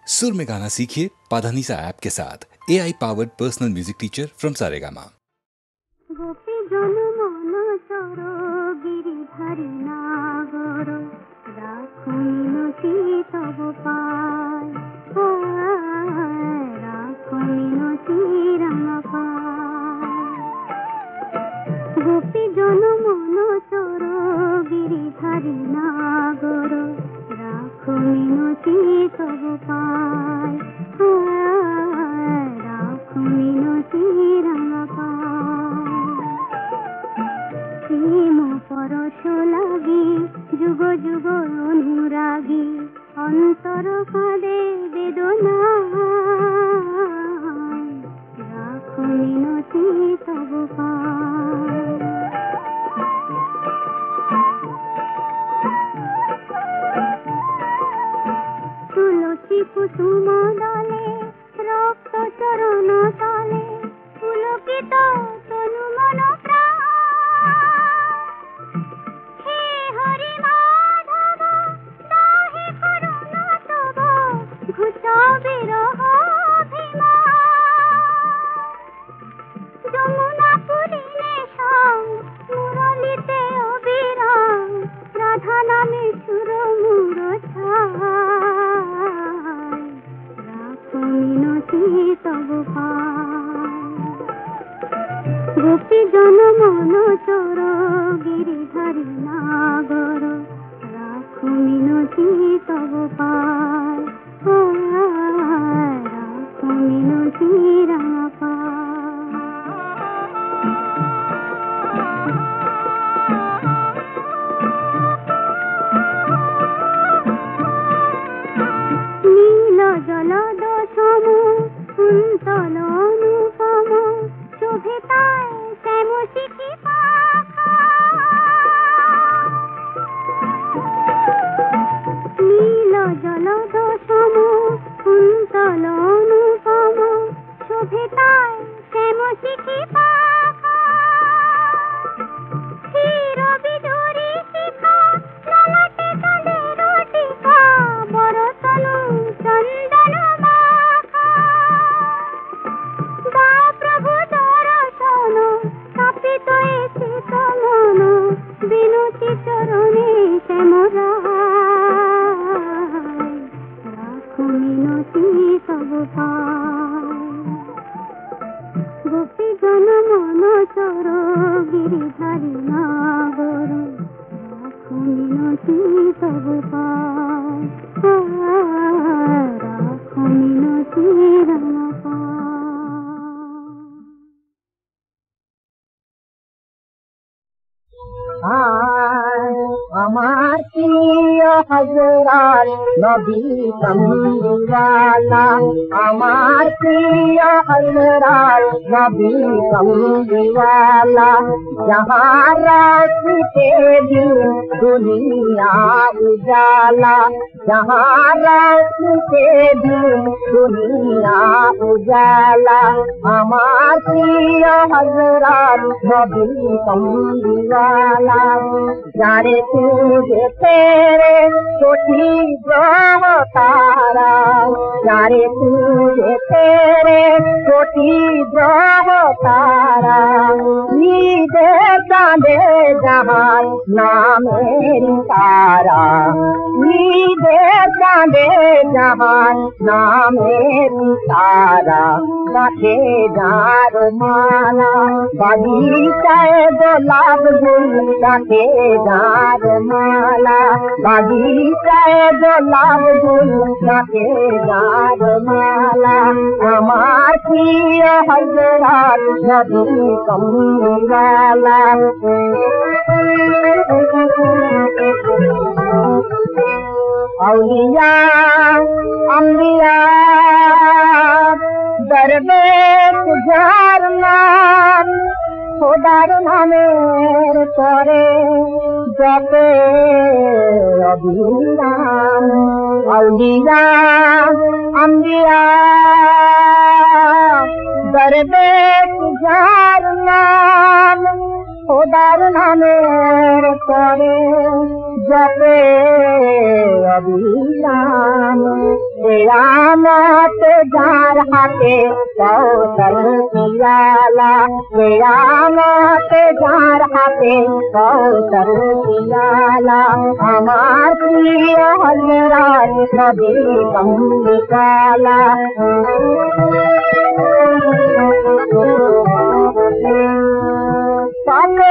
सुर में गाना सीखिए पाधानीसा ऐप के साथ। AI powered personal music teacher from Saregama. গোপী জন মন চোর গিরিধারী নাগর রাখো মিনতি তব পায় রাখো মিনতি রাঙা পায় প্রেম পরশ লাগি যুগ যুগ অনুরাগী অন্তর কাঁদে বেদনা রাখো মিনতি তব পায় তুলসী কুসুম দলে রক্ত চরণ তলে পুলকিত তনু মন প্রাণ হে হরি মাধব দাহে করুণ তব ঘুচা বিরহ যমুনা পুরিনে সং মুরলিতে অবিরাম রাধা নামে সুর মুর ছায় রাখো মিনতি তব পায় গোপী জন মন চোর গিরিধারী নাগর রাখো মিনতি তব পায় রাখো মিনতি রাঙা পায় জলদ সম কুন্তল অনুপম শোভে তাই শ্যাম শিখি পাখা নীল জলদ সম কুন্তল অনুপম শোভে তাই শ্যাম শিখি পাখা ক্ষীর বিদুরি শিখা ললাটে কালের টিকা বরতনু চন্দন মাখা দা প্রভু দর্শন কাপিত এসে মন বিনতি চরণে শ্যামরায় রাখো মিনতি তব পায় গোপী জন মন চোর গিরিধারী নাগর রাখো মিনতি তব পায় রাখো মিনতি রাঙা পায় আমার প্রিয় হযরত নবী কমলিওয়ালা আমার প্রিয় হযরত নবী কমলিওয়ালা जहाँ रास्ते दिन दुनिया उजाला जहाँ रास्ते दिन दुनिया उजाला আমার প্রিয় হযরত নবী কমলিওয়ালা जाने तुझे तेरे कोटि ग्रह तारा जाने तुझे तेरे कोटि ग्रह तारा ईदे चांदे जहान नामेरी तारा ईदे चांदे जहान नामेरी तारा गाथे जार माला बगीचाए गोलाब गुल गाथे जार माला बगीचाए गोलाब गुल गाथे जार माला আমার প্রিয় হযরত নবী কমলিওয়ালা औलिया अंबिया दरवेश जार नाम খোদার নামের পরে জপে অবিরাম আউলিয়া আম্বিয়া দরবেশ যার নাম খোদার নামের পরে জপে অবিরাম कियामत जार हाथे कौसर पियाला कियामत जार हाथे कौसर पियाला हमार प्रिय हजरत नबी कमलिकाला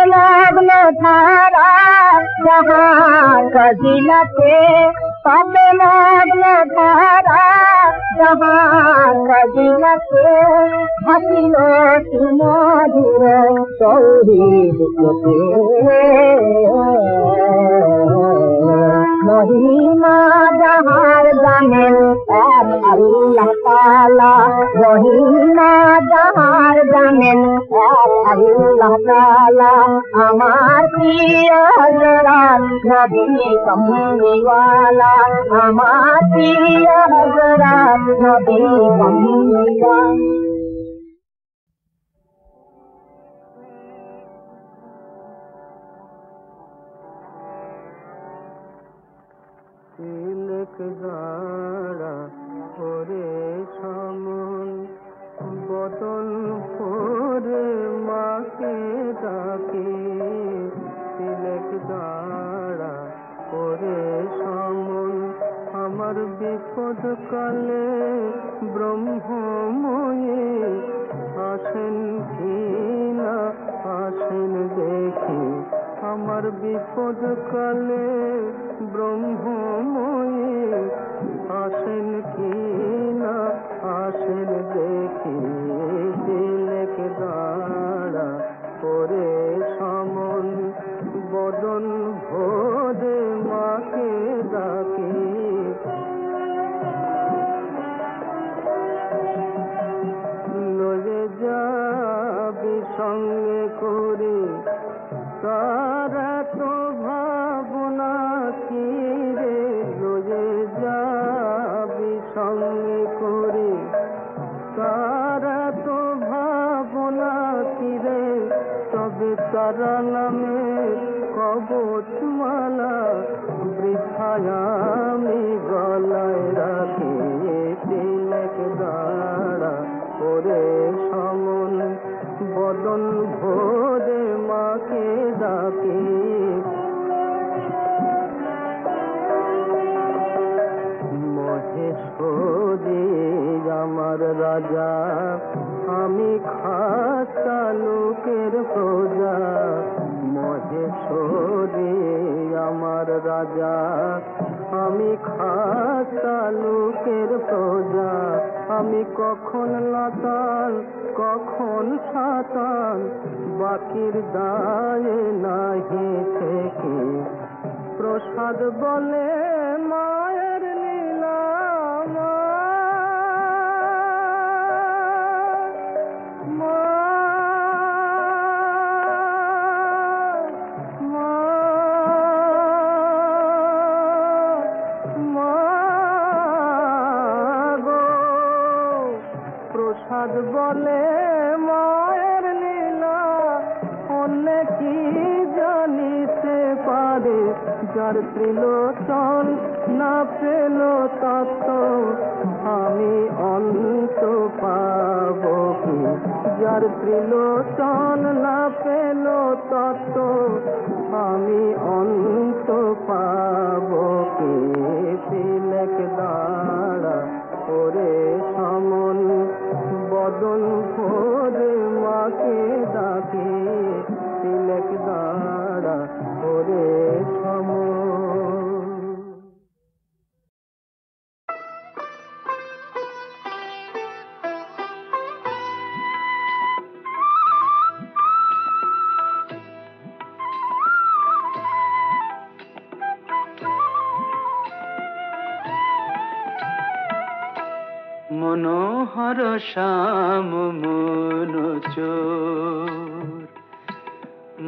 लग्न धारा जहाँ कजिलते पद लग्न धारा जहाँ कजिलते हसिलो सुमधुर सौरीर महिमा जहाँ जानेन एक अल्लाह ताला महिमा जहाँ जानेन एक अल्लाह ताला हमार प्रिय हजरत नबी कमली वाला हमार प्रिय हजरत नबी कमली वाला तिलक गाड़ा ओरे सामन बदन भोरे माके डाके तिलक गाड़ा ओरे सामन আমার বিপদ কালে ব্রহ্মময়ে আসেন কি না আসেন দেখি আমার বিপদ কালে ব্রহ্মময়ে আসেন কি না আসেন দেখি তিলক দাঁড়া করে সমন বদন ভোরে মাকে ডাকি লয়ে যাবি সঙ্গে করে তারা তো ভাবনা কি রে লয়ে যাবি সঙ্গে করে তারা তো ভাবনা কি রে তবে তারা নামে কবচমালা বৃথায় আমি গলায় রাখি তিলক দাঁড়া করে সমন বদন ভোরে মাকে ডাকি মহেশ্বরী আমার রাজা আমি খাসা লোকের প্রজা মহেশ্বরী আমার রাজা আমি খাসা লোকের প্রজা আমি কখন লাতাল কখন সাতাল বাকির দায়ে নাহি থেকে প্রসাদ বলে মায়ের লীলা প্রসাদ বলে মায়ের লীলা অন্য কি জানিতে পারে যার ত্রিলোচন না পেল তত্ত্ব আমি অন্ত পাব কি যার ত্রিলোচন না পেল তত্ত্ব আমি অন্ত পাব কি তিলক দাঁড়া ওরে সমন বদন ভোরে মাকে ডাকে তিলক দাঁড়া ওরে সমন মনোহর শ্যাম মনোচোর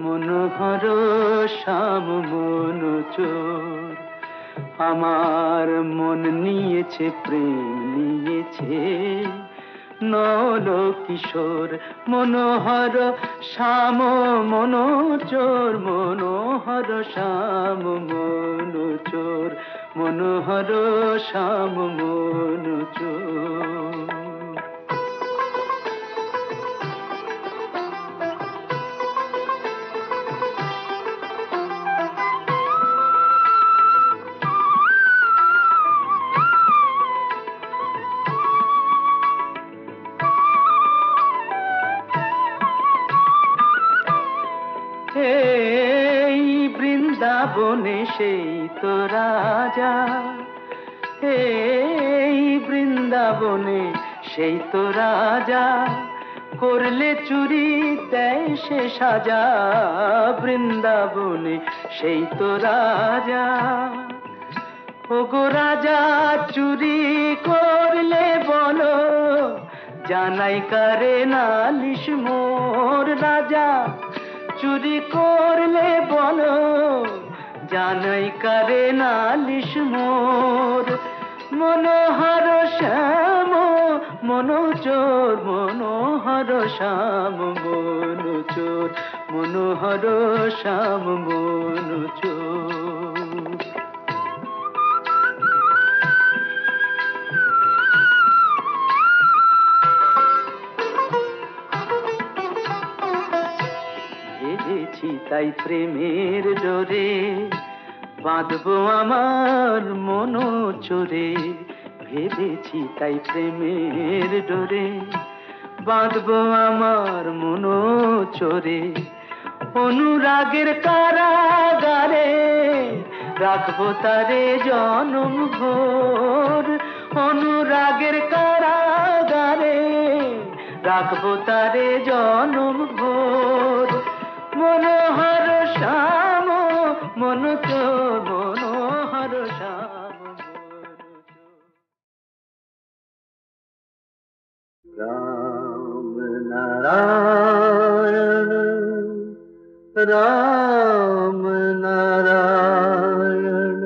মনোহর শ্যাম মনোচোর আমার মন নিয়েছে প্রেম নিয়েছে নল কিশোর মনোহর শ্যাম মনোচোর মনোহর শ্যাম মনোচোর মনোহর শ্যাম মনোচোর। এই বৃন্দাবনে সেই তো রাজা, এই বৃন্দাবনে সেই তো রাজা, করলে চুরি দেয় সে সাজা। বৃন্দাবনে সেই তো রাজা। ওগো রাজা চুরি করলে বলো, জানাই কারে নালিশ মোর। রাজা চুরি করলে বলো, জানাই কারে নালিশ মোর। মনোহর শ্যাম মনোচোর, মনোহর শ্যাম মনোচোর, মনোহর শ্যাম মনোচোর। ভেবেছি তাই প্রেমের ডোরে, বাঁধবো আমার মনোচোরে। ভেবেছি তাই প্রেমের ডোরে, বাঁধবো আমার মনোচোরে। অনুরাগের কারাগারে রাখবো তারে জনম ভোর। অনুরাগের কারাগারে রাখবো তারে জনম ভোর। মনোহর শ্যাম মনোচোর, মনোহর শ্যাম মনোচোর। রাম নারায়ণ রাম নারায়ণ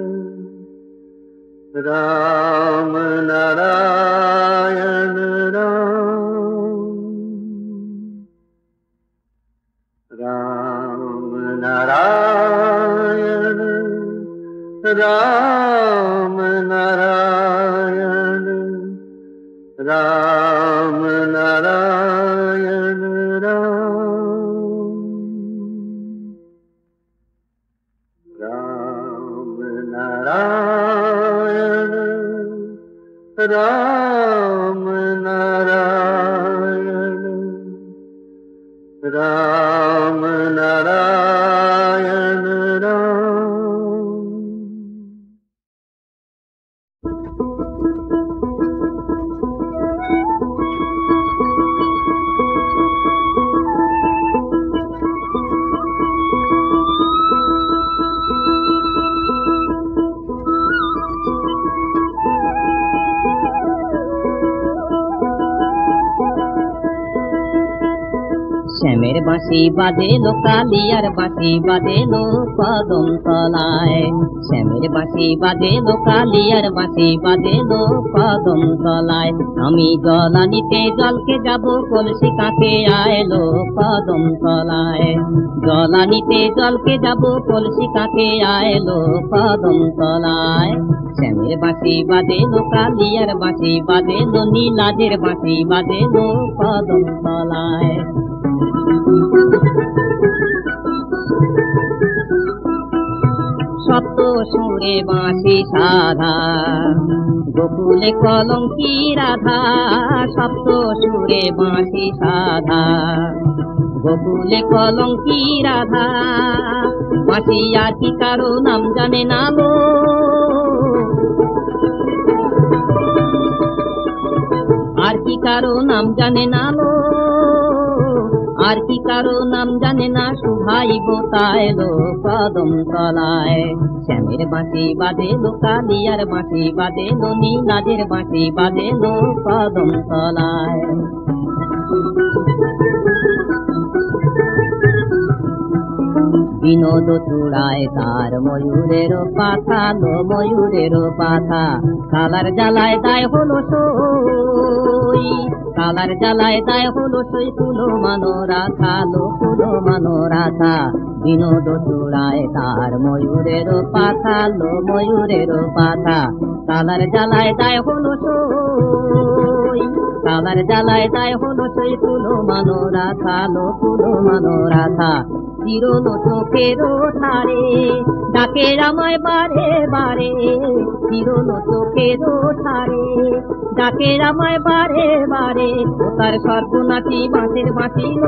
রাম নারায়ণ রাম নারায়ণ রাম নারায়ণ রাম নারায়ণ রাম নারায়ণ রাম নারায়ণ রাম নারায়ণ শ্যামের বাঁশি বাজেলো কালিয়ার বাঁশি বাজেলো কদম তলায়। শ্যামের বাঁশি বাজেলো কালিয়ার বাঁশি বাজেলো কদম তলায়। আমি জল আনিতে জলকে যাব কলসি কাকে আইলো কদম তলায়। জল আনিতে জলকে যাব কলসি কাকে আইলো কদম তলায়। শ্যামের বাঁশি বাজেলো কালিয়ার বাঁশি বাজেলো নীলাজের বাঁশি বাজেলো কদম তলায়। সপ্ত সুরে বাঁশি সাধা গোকুলে কলঙ্কি রাধা। সপ্ত সুরে বাঁশি সাধা গোকুলে কলঙ্কি রাধা। বাঁশি আর কি কারো নাম জানে না লো, আর কি কারো নাম জানে না লো, আর কি কারো নাম জানে না। শুভাইব তাইলো কদম তলায়। শ্যামের বাঁশি বাজেলো কালিয়ার বাঁশি বাজেলো নীলাজের বাঁশি বাজেলো কদম তলায়। বিনোদ চূড়ায় তার ময়ূরের পাথা লো ময়ূরের পাথা। কালার জ্বালায় দায় হলো সই, কালার জ্বালায় দায় হলো সই। কুলো মানো রাখা লো কুলো মানো রাখা। বিনোদ চূড়ায় তার ময়ূরের পাখা লো ময়ূরের পাখা কালার জ্বালায় দায় হলো সই কালার জ্বালায় দায় হলো সই তুলো মানো রাখা লো তুলো মানো রাখা চিরলো চোখের ধারে ডাকে আমায় বারে বারে চিরলো চোখের ধারে ডাকে আমায় বারে বারে ও তার সর্বনাশী বাঁশের বাঁচিল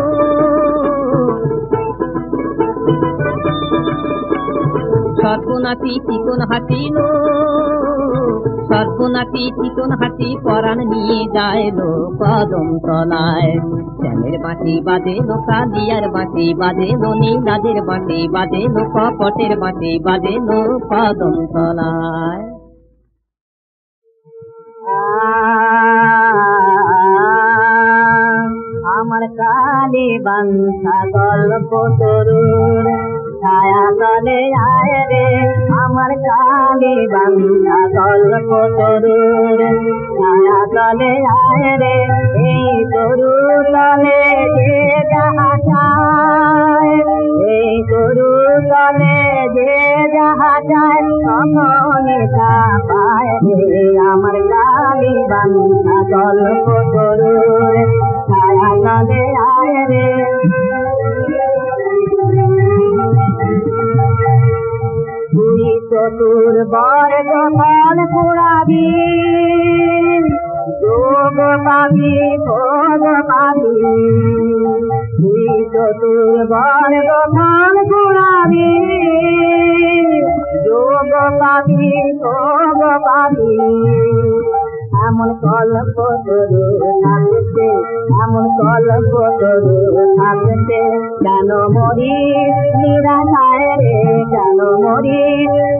সর্বনাশী চিকন হাসিল সর্বনাশী চিকন হাসি পরাণ নিয়ে যায় লো কদম তলায় শ্যামের বাঁশি বাজে লো কালিয়ার বাঁশি বাজে লো নীলাদের বাঁশি বাজে লো কপটের বাঁশি বাজে লো কদম তলায় আমার কালী বান্ধা গল্প তরুণ ছায়া তলে আয় রে আমার কালী বান্ধা গল্প তরুণ ছায়া তলে আয় রে এই তরু তলে যে যাহা চায় এই তরু তলে যে যাহা চায় তখনই তা পায় রে আমার কালী বান্ধা গল্প তরুণ ছায়া তলে আয় রে চতুর বর যখন পুরাবি যোগ পাবি ভোগ পাবি চতুর বর যখন পুরাবি যোগ পাবি ভোগ পাবি এমন কল্প তরু থাকতে এমন কল্প তরু থাকতে কেন মরি নিরাশায় রে কেন মরি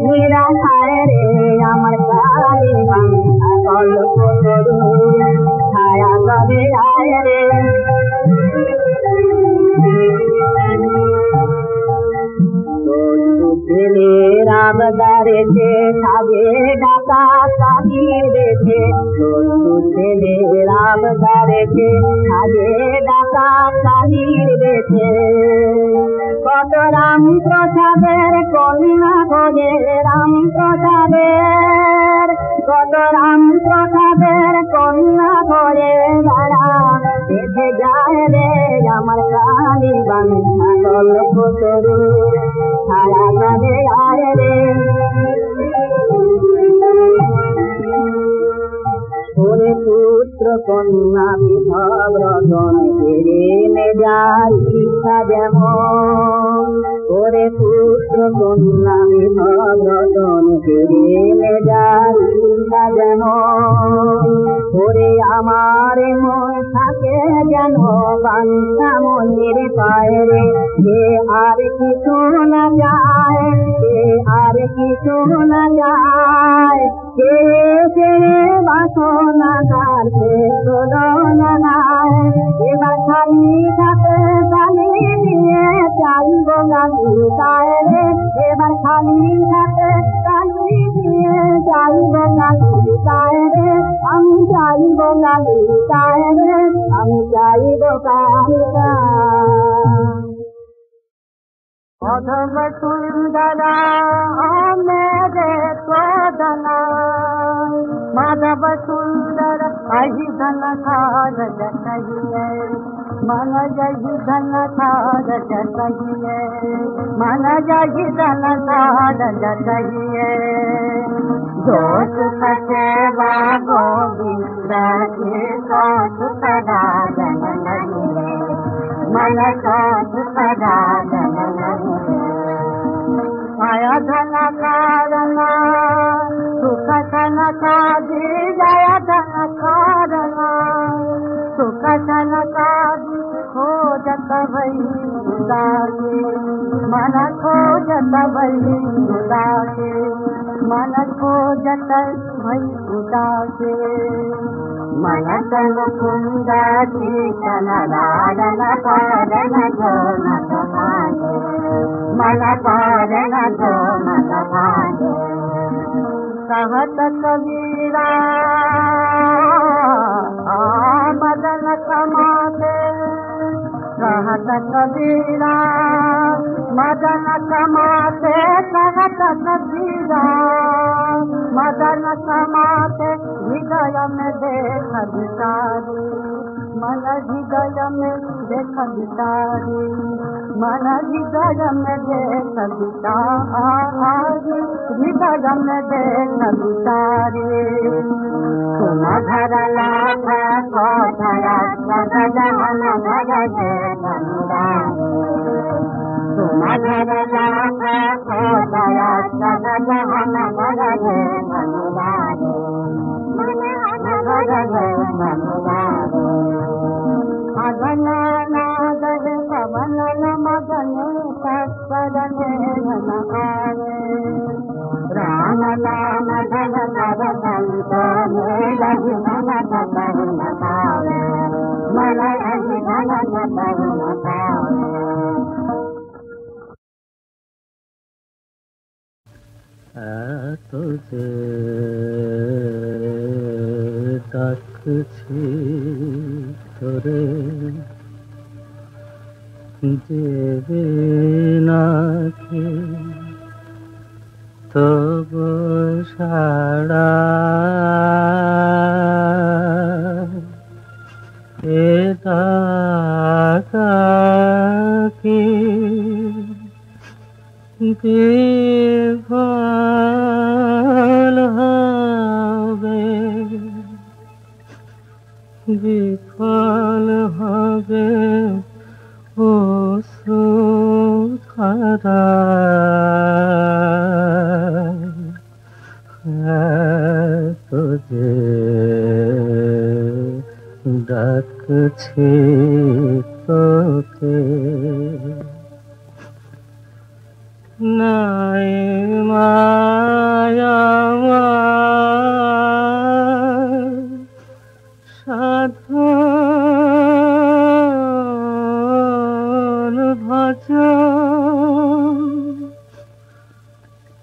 নিরাশায় রে আমার কালী বান্ধা কল্প তরু ছায়া তলে আয় রে রাবদারেছে সাজে ডাকা সাজি রেছে ছেলে রাবদারেছে সাজে ডাকা সাজি রেছে কত রাম প্রসাদের কন্যা খোঁজে রাম প্রসাদের কত রাম প্রসাদের কন্যা খোঁজে যারা দেখে যায় রে আমার কালী বান্ধা গল্প তরু ছায়া তলে আয় রে ওরে পুত্র কন্যা বিভব রতন ফেরে যাই ইচ্ছা যেমন ওরে পুত্র কন্যা বিভব রতন ফেরে যাই ইচ্ছা যেমন ওরে আমার মন থাকে যেন বান্ধা মনের পায়ে রে যে আর কিছু না যায় যে আর কিছু না যায় যে বাসনা তার তুলনা নাই এবার খালি থাকে খালি নিয়ে চাইব গালি গায়ে রে এবার খালি থাকে খালি নিয়ে চাইব গালি গায়ে রে আমি চাইব গালি গায়ে রে আমি চাইব কালিকা অধম সুন্দরা মেরে তোদনা माधव सुंदर अहि धन खार जतहिए मन जहि धन खार जतहिए मन जहि धन खार जतहिए जो सुख सेवा गोविंद के सो सुख दान नहीं मन सो सुख दान नहीं आया धन कारणा सुख धन काजी जय धन कारणा सुख धन काजी खोजत भई उदासी मन खोजत भई उदासी मन खोजत भई उदासी मन तन कुंदासी तन लाडन पारन जो मन भागे मन पारन जो मन भागे कहत कबीरा मदन समाते कहत कबीरा मदन समाते करत कबीरा मदन समाते हृदय में देख बिचारी मन हृदय में देख बिचारी मन हृदय में देख बिचारी हृदय में देख बिचारी तुम घर लाख खोधया सगन भगे तुम घर लाख खोधया सगन भगे मदन नागर पवन मदन सत्सरने राम नाम धन नर संत लगी धन धन मन लगी धन तुझे ডাকছি তোরে দেবে নাকি তব সাড়া এ ডাকি বিফল হবে বিফল হবে অশ্রুধারা তোকে ডাকছি তোকে নাই মায়া সাধন ভজন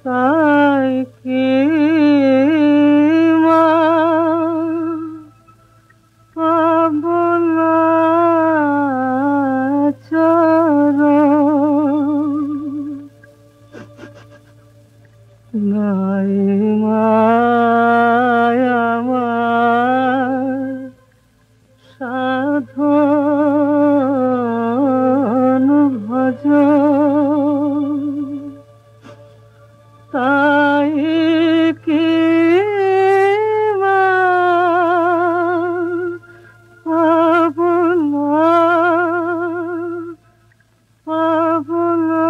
তাই কি মা পাবনা চরণ নাই মায়া সাধন ভজন তাই কি মা পাবনা পাবনা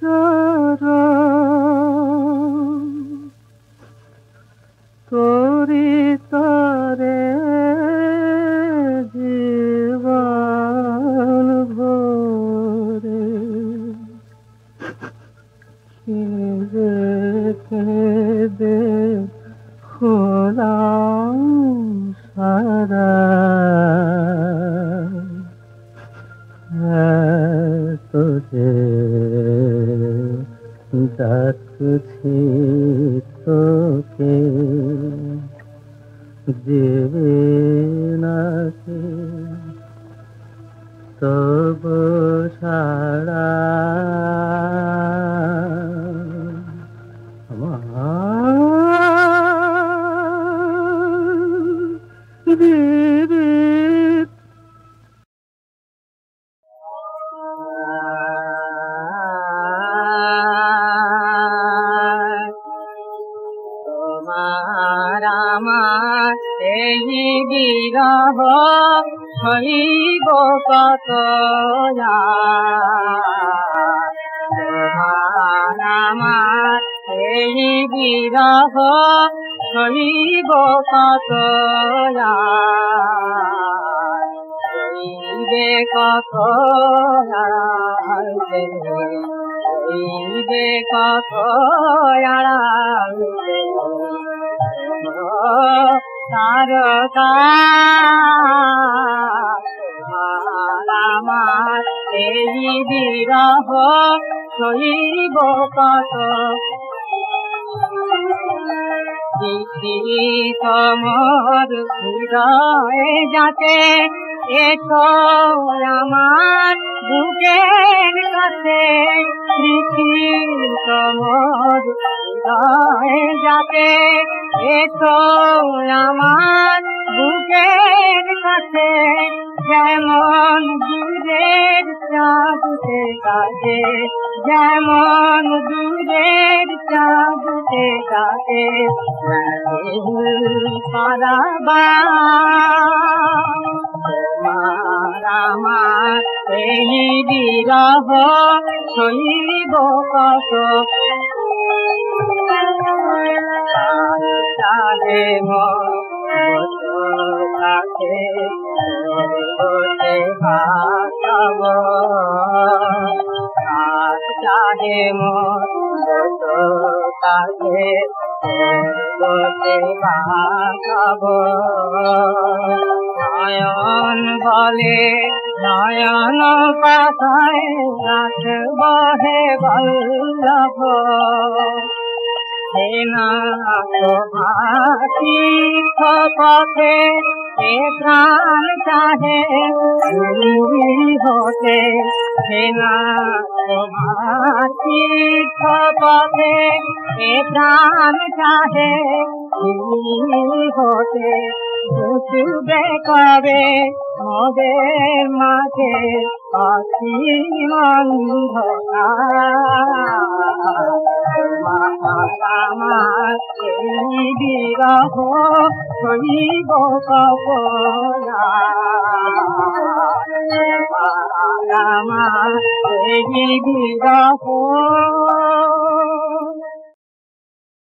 চরণ তোরি তরে জীবন ভরে কেঁদে হলাম সারা তোরে ডাকছি তোকে দেবে নাকি তব সাড়া দেবে এই বিরহ হইব কত তোমার আমার এই বিরহ হইব কত হইবে কত হইবে কত তারকা আমার এই বিরহ সইব কত তোমার হৃদয়ে যাতে এসো আমার বুকের কাছে তোমার হৃদয় যাতে এসো আমার বুকের কাছে যেমন দূরের চাঁদতে কাছে যেমন দূরের চাঁদতে কাছে আমার এই বিরহ সইব কত চাহে কাছে ভাসাব চাহে কাছে ভাসাব নয়ন বলে নয়ন পাতায় রাখব হে বল্লভ সেনা ভাসি পথে এ প্রাণ চাহে হতে সেনা ভাসি পথে এ প্রাণ চাহে হতে বুঝবে কবে মোদের মাঝে অসীমান আমার এই বিরহ সইব কপনা আমার এই বিরহ